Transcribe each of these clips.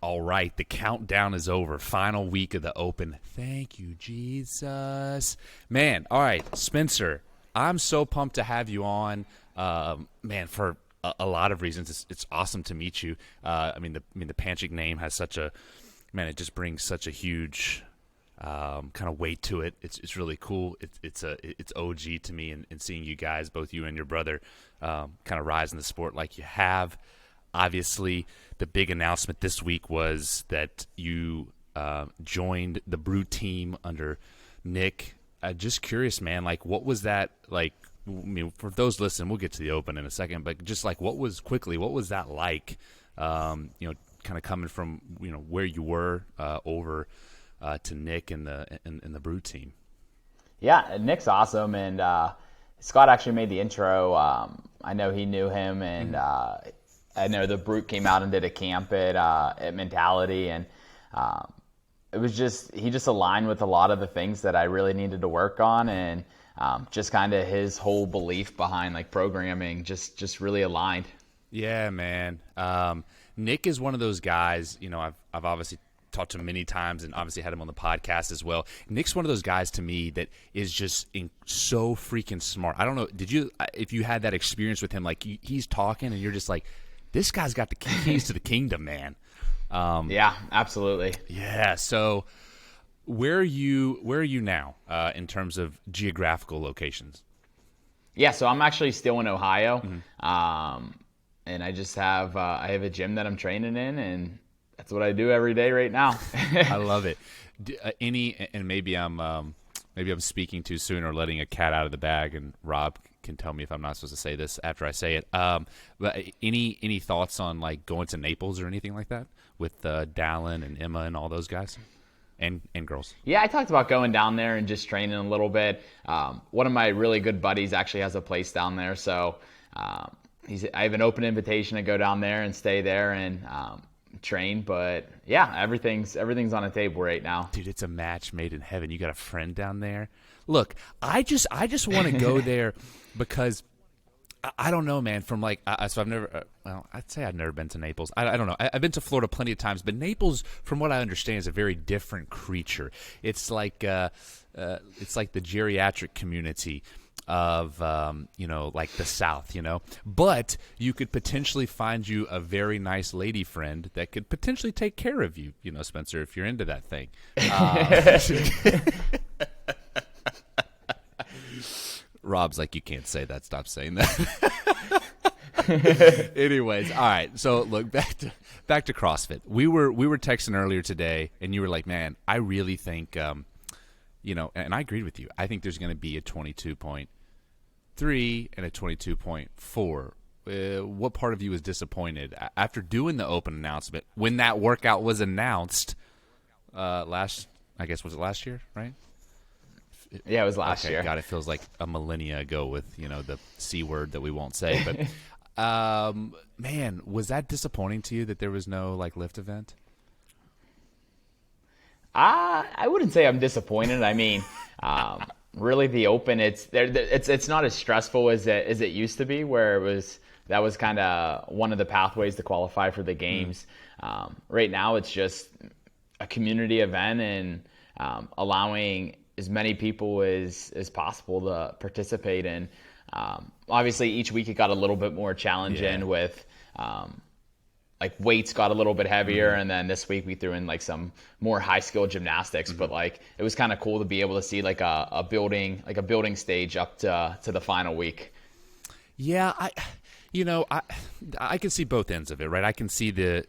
All right, the countdown is over. Final week of the Open. Thank you, Jesus. Man, all right, Spencer, I'm so pumped to have you on. Man, for a lot of reasons, it's awesome to meet you. I mean, the Panchik name has such a, man, it just brings such a huge kind of weight to it. It's really cool. It's OG to me, and seeing you guys, both you and your brother, kind of rise in the sport like you have. Obviously, the big announcement this week was that you joined the Brute team under Nick. Just curious, man, like what was that like? I mean, for those listening, we'll get to the Open in a second, but just like what was that like? Kind of coming from where you were over to Nick and the Brute team. Yeah, Nick's awesome, and Scott actually made the intro. I know he knew him, and I know the Brute came out and did a camp at Mentality, and it was he just aligned with a lot of the things that I really needed to work on, and just kind of his whole belief behind like programming just really aligned. Yeah, man. Nick is one of those guys. I've obviously talked to him many times, and obviously had him on the podcast as well. Nick's one of those guys to me that is just so freaking smart. I don't know. If you had that experience with him, like he's talking and you're just like, this guy's got the keys to the kingdom, man. Yeah, absolutely. Yeah. So where are you now in terms of geographical locations? Yeah. So I'm actually still in Ohio. And I just have I have a gym that I'm training in, and that's what I do every day right now. I love it. And maybe I'm speaking too soon or letting a cat out of the bag, and Rob can tell me if I'm not supposed to say this after I say it. But any thoughts on like going to Naples or anything like that with Dallin and Emma and all those guys and girls? Yeah, I talked about going down there and just training a little bit. One of my really good buddies actually has a place down there, so I have an open invitation to go down there and stay there and train. But yeah, everything's on a table right now. Dude, it's a match made in heaven. You got a friend down there. Look, I just want to go there because I don't know, man. From like, so I've never. I'd say I've never been to Naples. I don't know. I've been to Florida plenty of times, but Naples, from what I understand, is a very different creature. It's like the geriatric community of like the South, but you could potentially find you a very nice lady friend that could potentially take care of you, Spencer, if you're into that thing. Rob's like, you can't say that. Stop saying that. Anyways, all right. So look, back to CrossFit. We were texting earlier today, and you were like, man, I really think and I agreed with you. I think there's going to be a 22.3 and a 22.4. What part of you was disappointed after doing the Open announcement when that workout was announced was it last year, right? Yeah, it was last year. God, it feels like a millennia ago with, the C word that we won't say. But, man, was that disappointing to you that there was no, like, lift event? I wouldn't say I'm disappointed. I mean, really the Open, it's not as stressful as it used to be, where that was kind of one of the pathways to qualify for the games. Right now it's just a community event and allowing as many people as possible to participate in. Obviously each week it got a little bit more challenging with like weights got a little bit heavier, and then this week we threw in like some more high skill gymnastics, but like it was kind of cool to be able to see like a building stage up to the final week. Yeah, I can see both ends of it, right? I can see the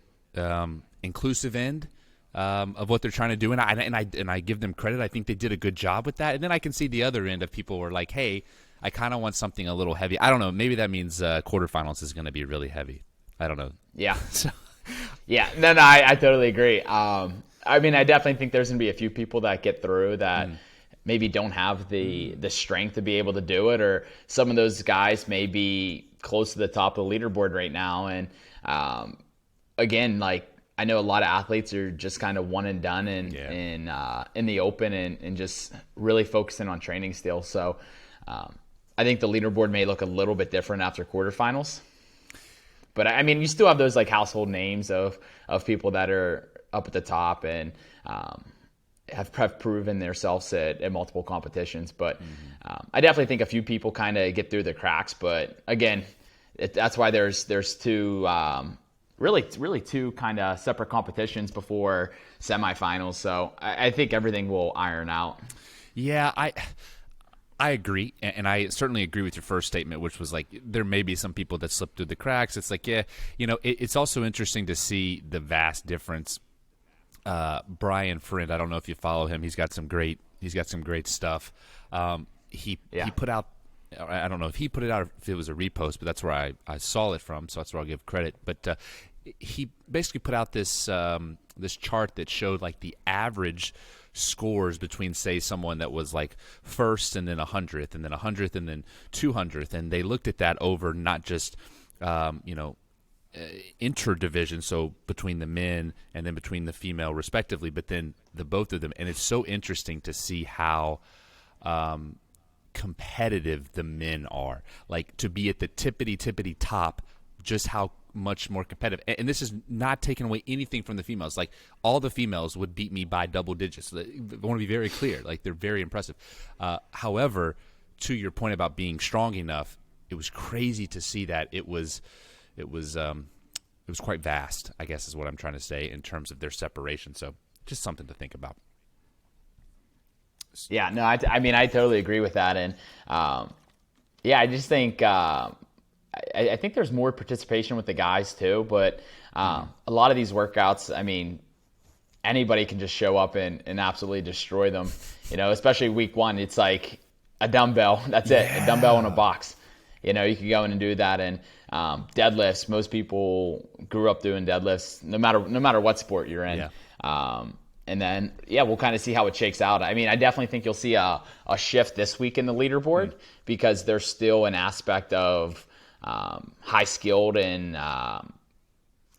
inclusive end of what they're trying to do, and I give them credit. I think they did a good job with that. And then I can see the other end of people who are like, hey, I kind of want something a little heavy. I don't know. Maybe that means quarterfinals is going to be really heavy. I don't know. Yeah. Yeah. No, I totally agree. I mean, I definitely think there's going to be a few people that get through that maybe don't have the strength to be able to do it, or some of those guys may be close to the top of the leaderboard right now. And again, like, I know a lot of athletes are just kind of one and done in the Open and just really focusing on training still. So I think the leaderboard may look a little bit different after quarterfinals. But I mean, you still have those like household names of people that are up at the top and have proven themselves at multiple competitions. But I definitely think a few people kind of get through the cracks. But again, that's why there's two really two kind of separate competitions before semifinals. So I think everything will iron out. Yeah, I agree, and I certainly agree with your first statement, which was like there may be some people that slip through the cracks. It's like, yeah, it's also interesting to see the vast difference. Brian Friend, I don't know if you follow him. He's got some great stuff. He put out. I don't know if he put it out or if it was a repost, but that's where I saw it from, so that's where I'll give credit. But he basically put out this this chart that showed like the average scores between, say, someone that was like first and then 100th and then 100th and then 200th, and they looked at that over not just interdivision, so between the men and then between the female respectively, but then the both of them. And it's so interesting to see how competitive the men are, like to be at the tippity top, just how much more competitive. And this is not taking away anything from the females. Like all the females would beat me by double digits. I want to be very clear. Like they're very impressive. However, to your point about being strong enough, it was crazy to see that it was quite vast, I guess is what I'm trying to say in terms of their separation. So just something to think about. Yeah, no, I mean, I totally agree with that. And I just think, I think there's more participation with the guys too, but a lot of these workouts, I mean, anybody can just show up and absolutely destroy them, especially week one. It's like a dumbbell. That's it. A dumbbell in a box. You can go in and do that. And deadlifts, most people grew up doing deadlifts no matter what sport you're in. Yeah. And then, we'll kind of see how it shakes out. I mean, I definitely think you'll see a shift this week in the leaderboard because there's still an aspect of high skilled and I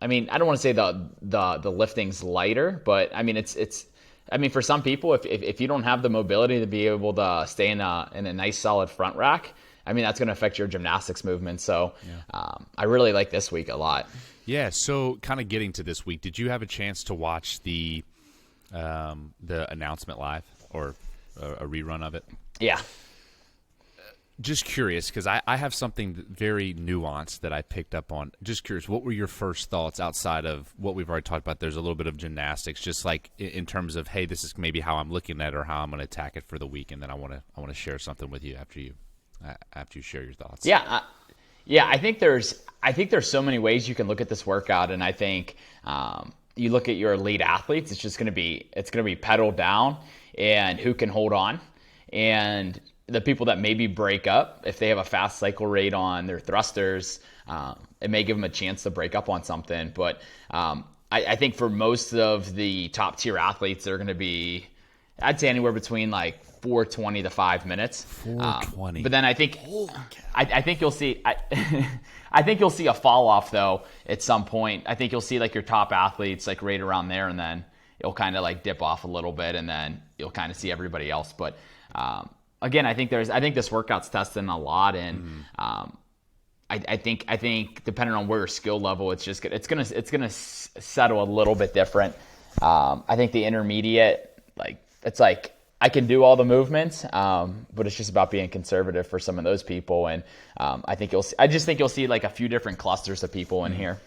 mean, I don't want to say the lifting's lighter, but I mean it's I mean for some people if you don't have the mobility to be able to stay in a nice solid front rack, I mean that's going to affect your gymnastics movement. So I really like this week a lot. Yeah. So kind of getting to this week, did you have a chance to watch the announcement live or a rerun of it? Yeah. Just curious, because I have something very nuanced that I picked up on. Just curious, what were your first thoughts outside of what we've already talked about? There's a little bit of gymnastics, just like in terms of, hey, this is maybe how I'm looking at it or how I'm going to attack it for the week, and then I want to share something with you after you share your thoughts. Yeah, I think there's so many ways you can look at this workout, and I think you look at your elite athletes, it's going to be pedal down and who can hold on, and the people that maybe break up, if they have a fast cycle rate on their thrusters, it may give them a chance to break up on something. But I think for most of the top tier athletes, they're going to be, I'd say anywhere between like 420 to 5 minutes. 420. But then I think you'll see I think you'll see a fall off though at some point. I think you'll see like your top athletes like right around there, and then it'll kind of like dip off a little bit, and then you'll kind of see everybody else. But again, I think this workout's testing a lot, and I think depending on where your skill level, it's gonna settle a little bit different. I think the intermediate, it's like I can do all the movements, but it's just about being conservative for some of those people, and I just think you'll see like a few different clusters of people in here.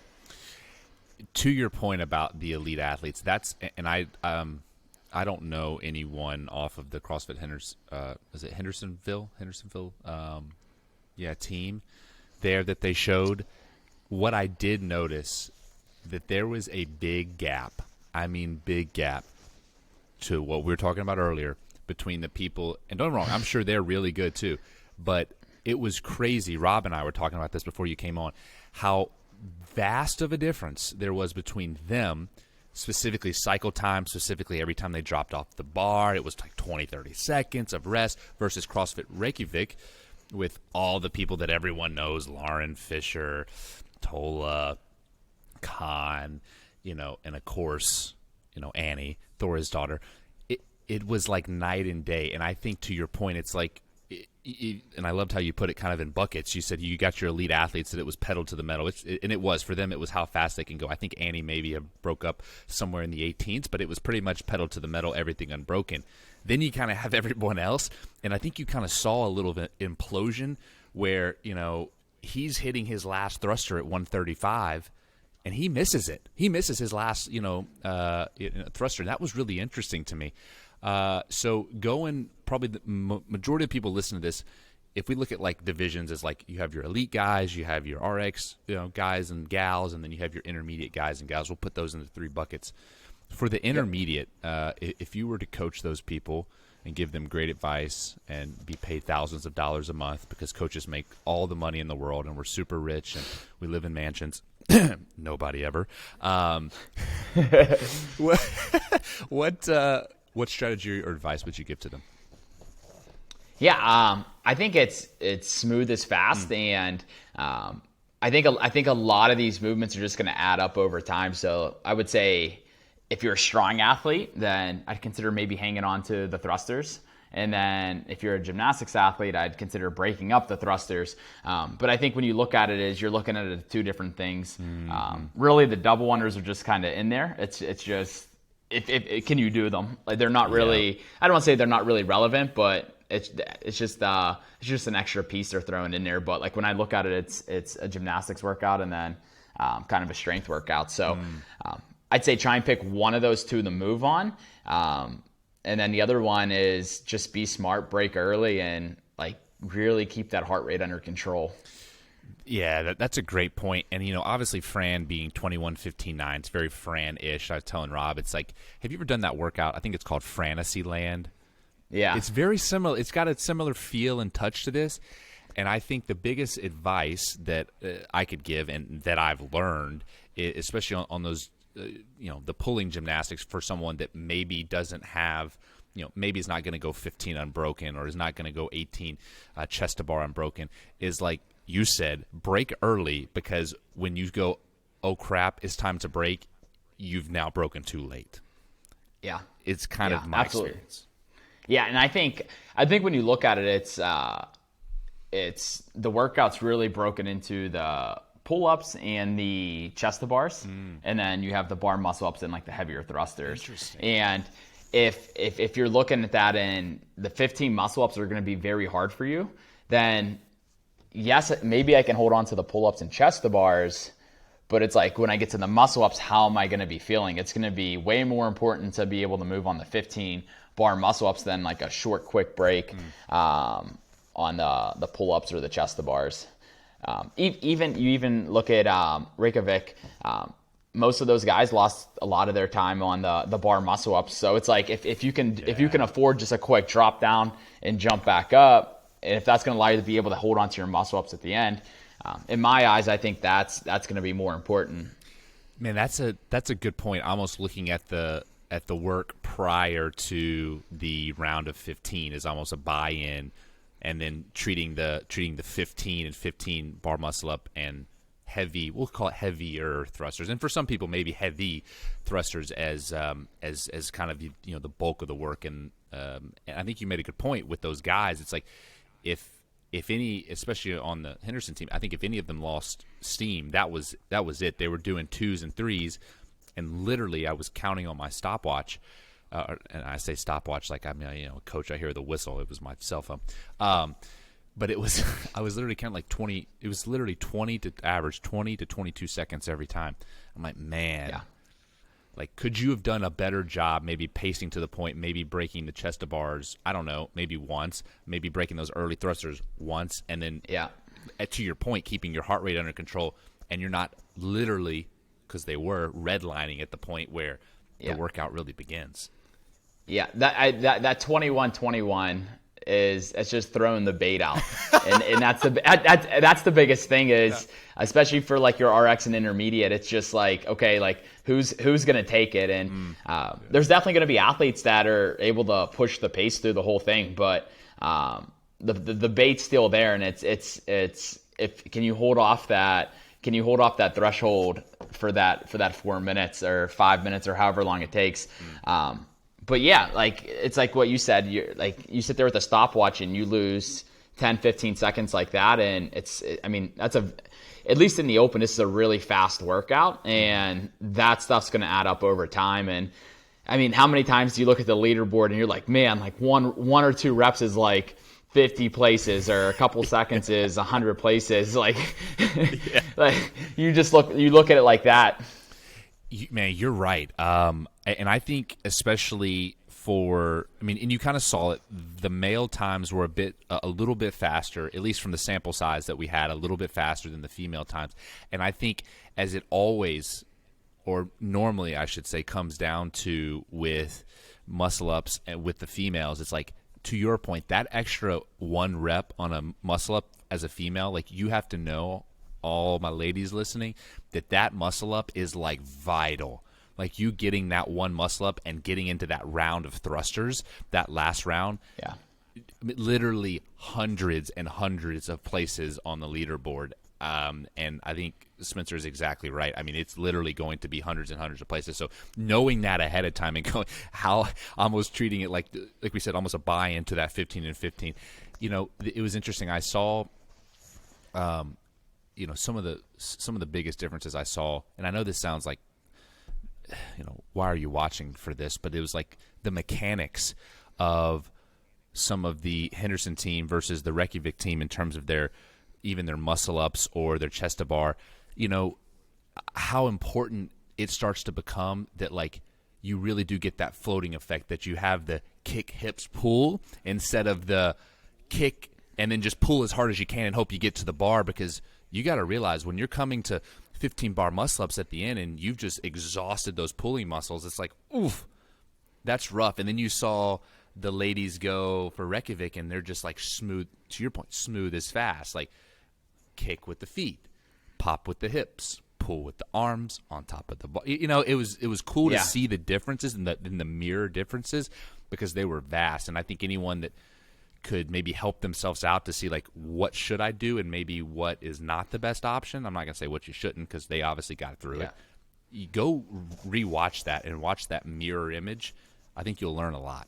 To your point about the elite athletes, I don't know anyone off of the CrossFit Hendersonville team there that they showed. What I did notice that there was a big gap. I mean, big gap to what we were talking about earlier between the people. And don't get me wrong, I'm sure they're really good too. But it was crazy. Rob and I were talking about this before you came on, how vast of a difference there was between them, specifically cycle time, specifically every time they dropped off the bar. It was like 20, 30 seconds of rest versus CrossFit Reykjavik with all the people that everyone knows, Lauren Fisher, Tola, Khan, and of course, Annie, Thora's daughter. It was like night and day. And I think to your point, it's like and I loved how you put it kind of in buckets. You said you got your elite athletes that it was pedal to the metal, and it was for them. It was how fast they can go. I think Annie maybe broke up somewhere in the 18s, but it was pretty much pedal to the metal, everything unbroken. Then you kind of have everyone else, and I think you kind of saw a little bit implosion where he's hitting his last thruster at 135. And he misses it. He misses his last, thruster. And that was really interesting to me. So going, probably the majority of people listening to this, if we look at like divisions as like you have your elite guys, you have your RX guys and gals, and then you have your intermediate guys and gals. We'll put those into 3 buckets. For the intermediate, if you were to coach those people and give them great advice and be paid thousands of dollars a month, because coaches make all the money in the world and we're super rich and we live in mansions. Nobody ever. What strategy or advice would you give to them? Yeah, I think it's smooth as fast, and I think a lot of these movements are just going to add up over time. So I would say if you're a strong athlete, then I'd consider maybe hanging on to the thrusters. And then if you're a gymnastics athlete, I'd consider breaking up the thrusters. But I think when you look at it, you're looking at it as 2 different things. Really, the double unders are just kind of in there. It's just if can you do them? Like they're not really. I don't want to say they're not really relevant, but it's just an extra piece they're throwing in there. But like when I look at it, it's a gymnastics workout and then kind of a strength workout. So I'd say try and pick one of those 2 to move on. And then the other one is just be smart, break early, and like really keep that heart rate under control. Yeah, that's a great point. And, obviously Fran being 21:15.9, it's very Fran-ish. I was telling Rob, it's like, have you ever done that workout? I think it's called Fantasyland. Yeah. It's very similar. It's got a similar feel and touch to this. And I think the biggest advice that I could give and that I've learned, especially on those the pulling gymnastics for someone that maybe doesn't have, maybe is not going to go 15 unbroken or is not going to go 18 chest to bar unbroken, is like you said, break early, because when you go, oh crap, it's time to break, you've now broken too late. Yeah. It's kind of my experience. Yeah, and I think when you look at it, it's the workout's really broken into the pull-ups and the chest to bars, and then you have the bar muscle-ups and like the heavier thrusters. Interesting. And if you're looking at that and the 15 muscle-ups are going to be very hard for you, then yes, maybe I can hold on to the pull-ups and chest to bars, but it's like when I get to the muscle-ups, how am I going to be feeling? It's going to be way more important to be able to move on the 15 bar muscle-ups than like a short, quick break on the pull-ups or the chest to bars. Even look at Reykjavik. Most of those guys lost a lot of their time on the bar muscle ups. So it's like if you can afford just a quick drop down and jump back up, and if that's going to allow you to be able to hold on to your muscle ups at the end, in my eyes, I think that's going to be more important. Man, that's a good point. Almost looking at the work prior to the round of 15 is almost a buy-in. And then treating the 15 and 15 bar muscle up and heavy, we'll call it heavier thrusters, and for some people maybe heavy thrusters as kind of the bulk of the work. And I think you made a good point with those guys. It's like if any, especially on the Henderson team, I think if any of them lost steam, that was it. They were doing 2s and 3s, and literally I was counting on my stopwatch. And I say stopwatch like I'm a coach. I hear the whistle. It was my cell phone. But it was I was literally counting like 20. It was literally 20 to 22 seconds every time. I'm like, man, yeah. Like, could you have done a better job maybe pacing to the point, maybe breaking the chest to bars, I don't know, maybe once, maybe breaking those early thrusters once, and then to your point, keeping your heart rate under control, and you're not literally, because they were redlining at the point where the workout really begins. Yeah, that 21-21 it's just throwing the bait out, and that's the biggest thing is, especially for like your RX and intermediate. It's just like, okay, like who's gonna take it, and there's definitely gonna be athletes that are able to push the pace through the whole thing, but the bait's still there, and it's can you hold off that threshold for that 4 minutes or 5 minutes or however long it takes. but yeah, like it's like what you said. You sit there with a stopwatch and you lose 10, 15 seconds like that, and that's at least in the open, this is a really fast workout, and that stuff's going to add up over time. And I mean, how many times do you look at the leaderboard and you're like, man, like one or two reps is like 50 places, or a couple seconds is 100 places. Like, yeah. Like you look at it like that. Man, you're right. And I think especially and you kind of saw it, the male times were a little bit faster, at least from the sample size that we had, a little bit faster than the female times. And I think as it always, or normally I should say, comes down to with muscle ups and with the females, it's like, to your point, that extra 1 rep on a muscle up as a female, like you have to know, all my ladies listening, that muscle up is like vital. Like you getting that 1 muscle up and getting into that round of thrusters, that last round, yeah, literally hundreds and hundreds of places on the leaderboard. And I think Spencer is exactly right. I mean, it's literally going to be hundreds and hundreds of places. So knowing that ahead of time and going, almost treating it like we said, almost a buy-in to that 15 and 15. It was interesting. I saw, some of the biggest differences I saw, and I know this sounds like, why are you watching for this? But it was like the mechanics of some of the Henderson team versus the Reykjavik team in terms of their muscle ups or their chest to bar. How important it starts to become that, like, you really do get that floating effect, that you have the kick, hips, pull instead of the kick and then just pull as hard as you can and hope you get to the bar, because you got to realize when you're coming to 15 bar muscle ups at the end and you've just exhausted those pulling muscles, it's like, oof, that's rough. And then you saw the ladies go for Reykjavik and they're just like smooth, to your point, smooth as fast, like kick with the feet, pop with the hips, pull with the arms on top of the bar. It was cool to see the differences and the mirror differences, because they were vast. And I think anyone that could maybe help themselves out to see, like, what should I do and maybe what is not the best option. I'm not going to say what you shouldn't, because they obviously got through it. You go rewatch that and watch that mirror image. I think you'll learn a lot.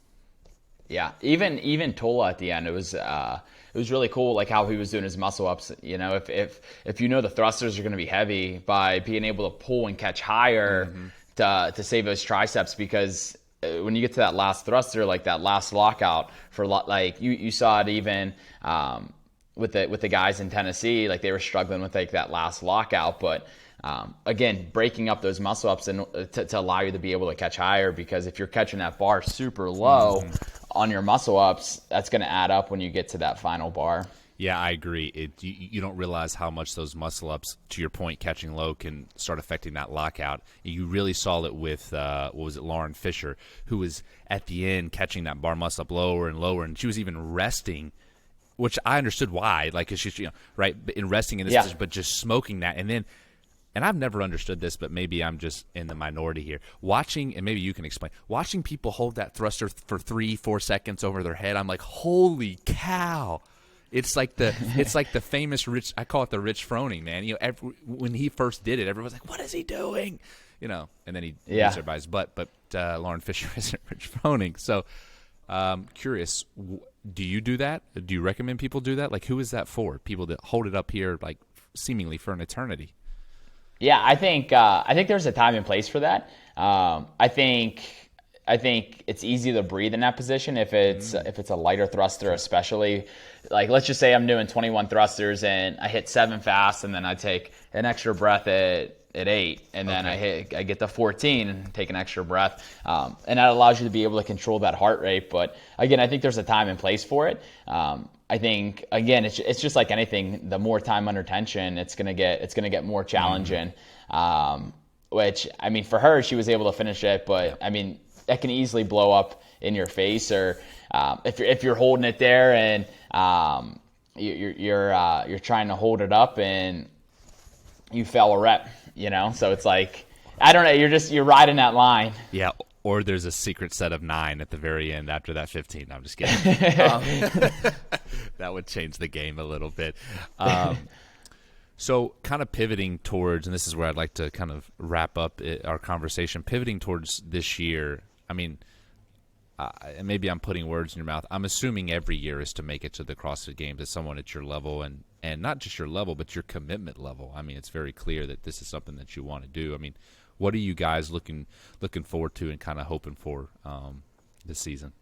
Yeah, even Tola at the end, it was really cool, like how he was doing his muscle ups. If the thrusters are going to be heavy, by being able to pull and catch higher to save those triceps, because when you get to that last thruster, like that last lockout like you saw it even with the guys in Tennessee, like they were struggling with like that last lockout, but again, breaking up those muscle ups and to allow you to be able to catch higher, because if you're catching that bar super low on your muscle ups, that's going to add up when you get to that final bar. Yeah, I agree. You don't realize how much those muscle ups, to your point, catching low, can start affecting that lockout. You really saw it with Lauren Fisher, who was at the end catching that bar muscle up lower and lower, and she was even resting, which I understood why, like, 'cause she's right in resting in this position, but just smoking that, and I've never understood this, but maybe I'm just in the minority here. Watching, and maybe you can explain, watching people hold that thruster for 3-4 seconds over their head, I'm like, holy cow. It's like the famous Rich, I call it the Rich Froning, man. When he first did it, everyone's like, what is he doing? And then he beats her by his butt. But Lauren Fisher isn't Rich Froning. So curious, do you do that? Do you recommend people do that? Like, who is that for? People that hold it up here, like, seemingly for an eternity. Yeah, I think there's a time and place for that. I think it's easy to breathe in that position if it's a lighter thruster, especially. Like, let's just say I'm doing 21 thrusters and I hit 7 fast, and then I take an extra breath at 8, and then I get to 14 and take an extra breath, and that allows you to be able to control that heart rate. But again, I think there's a time and place for it. I think, again, it's just like anything. The more time under tension, it's gonna get more challenging. Which, I mean, for her, she was able to finish it, but I mean, that can easily blow up in your face, or if you're holding it there and you're trying to hold it up and you fail a rep, so it's like, I don't know, you're riding that line. Yeah, or there's a secret set of 9 at the very end after that 15. I'm just kidding. That would change the game a little bit. So kind of pivoting towards, and this is where I'd like to kind of wrap up our conversation, pivoting towards this year. I mean, and maybe I'm putting words in your mouth, I'm assuming every year is to make it to the CrossFit Games as someone at your level, and not just your level, but your commitment level. I mean, it's very clear that this is something that you want to do. I mean, what are you guys looking forward to and kind of hoping for this season?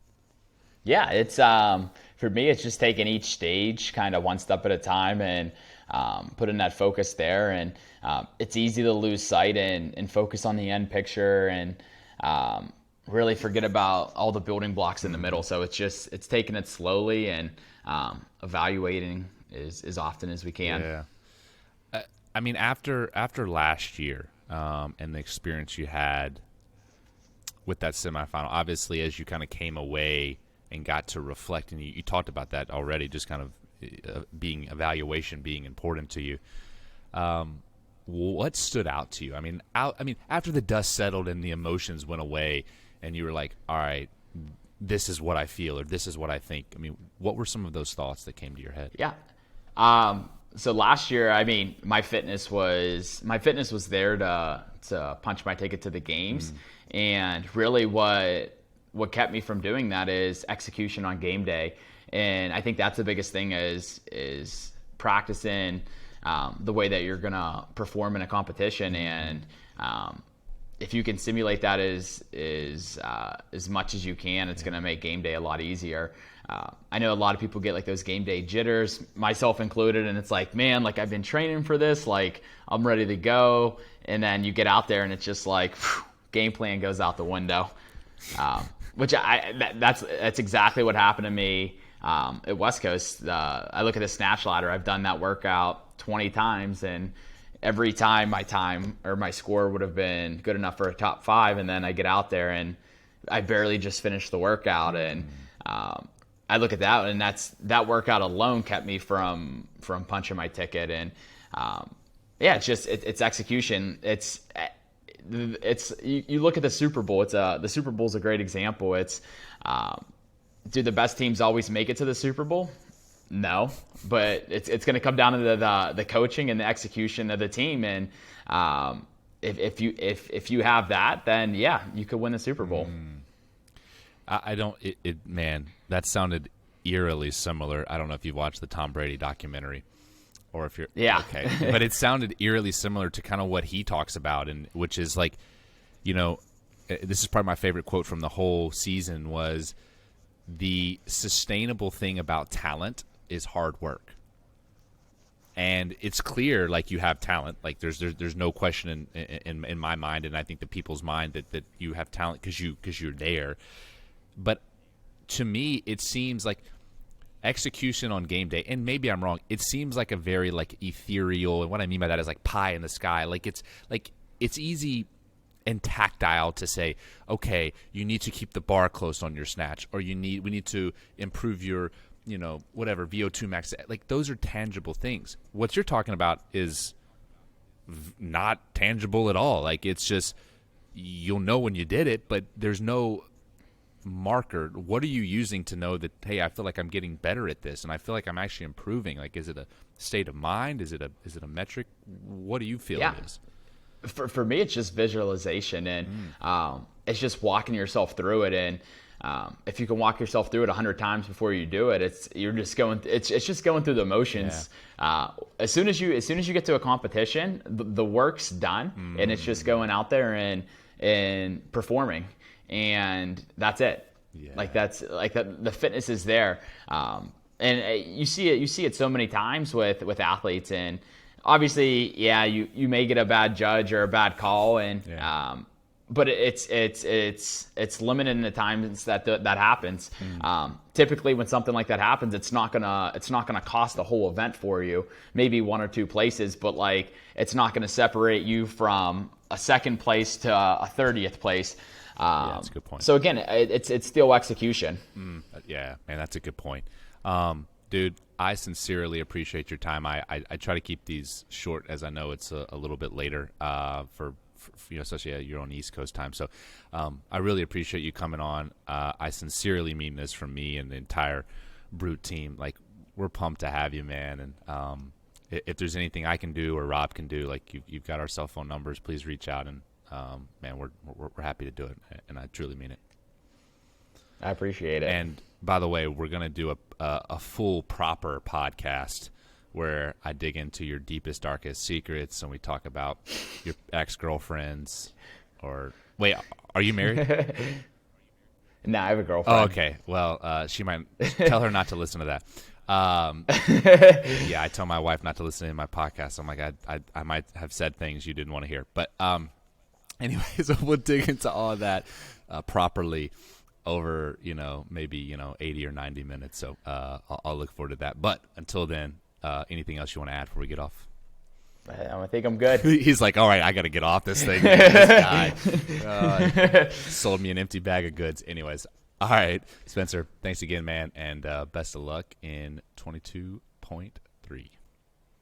Yeah, it's for me, it's just taking each stage kind of one step at a time and putting that focus there. And it's easy to lose sight and focus on the end picture and really forget about all the building blocks in the middle. So it's taking it slowly and evaluating as often as we can. Yeah. I mean, after last year and the experience you had with that semifinal, obviously as you kind of came away and got to reflect, and you talked about that already, just kind of evaluation being important to you. What stood out to you? I mean, after the dust settled and the emotions went away, and you were like, "All right, this is what I feel, or this is what I think." I mean, what were some of those thoughts that came to your head? Yeah. So last year, I mean, my fitness was there to punch my ticket to the games, and really what kept me from doing that is execution on game day. And I think that's the biggest thing is practicing the way that you're gonna perform in a competition. And if you can simulate that as much as you can, it's gonna make game day a lot easier. I know a lot of people get like those game day jitters, myself included, and it's like, man, like I've been training for this, like I'm ready to go, and then you get out there and it's just like game plan goes out the window. Which that's exactly what happened to me at West Coast. I look at the snatch ladder. I've done that workout 20 times, and every time my time or my score would have been good enough for a top 5, and then I get out there and I barely just finished the workout. And I look at that, and that workout alone kept me from punching my ticket. And yeah, it's execution. You look at the Super Bowl. The Super Bowl is a great example. It's do the best teams always make it to the Super Bowl? No, but it's going to come down to the coaching and the execution of the team. And if you have that, then yeah, you could win the Super Bowl. I don't. Man, that sounded eerily similar. I don't know if you watched the Tom Brady documentary. Or if you're okay, but it sounded eerily similar to kind of what he talks about, and which is like, this is probably my favorite quote from the whole season was, the sustainable thing about talent is hard work. And it's clear, like you have talent, like there's no question in my mind, and I think the people's mind that you have talent because you're there. But to me, it seems like execution on game day, and maybe I'm wrong, it seems like a very like ethereal, and what I mean by that is like pie in the sky. Like it's easy and tactile to say, okay, you need to keep the bar close on your snatch, or we need to improve your whatever VO2 max. Like those are tangible things. What you're talking about is not tangible at all. Like it's just, you'll know when you did it, but there's no marker. What are you using to know that, hey, I feel like I'm getting better at this, and I feel like I'm actually improving? Like, is it a state of mind? Is it a metric? What do you feel it is? For me, it's just visualization, and it's just walking yourself through it. And if you can walk yourself through it 100 times before you do it, it's just going through the motions. As soon as you get to a competition, the work's done, and it's just going out there and performing. And that's it. Yeah. Like that's like the fitness is there, and you see it so many times with athletes. And obviously, yeah, you may get a bad judge or a bad call, and but it's limited in the times that happens. Typically, when something like that happens, it's not gonna cost the whole event for you. Maybe 1 or 2 places, but like it's not gonna separate you from a second place to a 30th place. That's a good point. So again, it's still execution. Yeah, man, that's a good point. Dude, I sincerely appreciate your time. I try to keep these short, as I know it's a little bit later for especially you're on East Coast time. So I really appreciate you coming on. I sincerely mean this from me and the entire Brute team. Like, we're pumped to have you, man. And if there's anything I can do or Rob can do, like you've got our cell phone numbers, please reach out. And man, we're happy to do it, and I truly mean it. I appreciate it. And by the way, we're going to do a full proper podcast where I dig into your deepest, darkest secrets, and we talk about your ex-girlfriends. Or wait, are you married? No, I have a girlfriend. Oh, okay. Well, she might tell her not to listen to that. Yeah, I tell my wife not to listen to my podcast. I'm like, I might have said things you didn't want to hear. But anyways, we'll dig into all of that properly over, maybe 80 or 90 minutes. So I'll look forward to that. But until then, anything else you want to add before we get off? I think I'm good. He's like, all right, I got to get off this thing. This guy sold me an empty bag of goods. Anyways, all right, Spencer, thanks again, man, and best of luck in 22.3.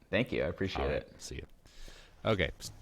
Thank you. I appreciate it. See you. Okay.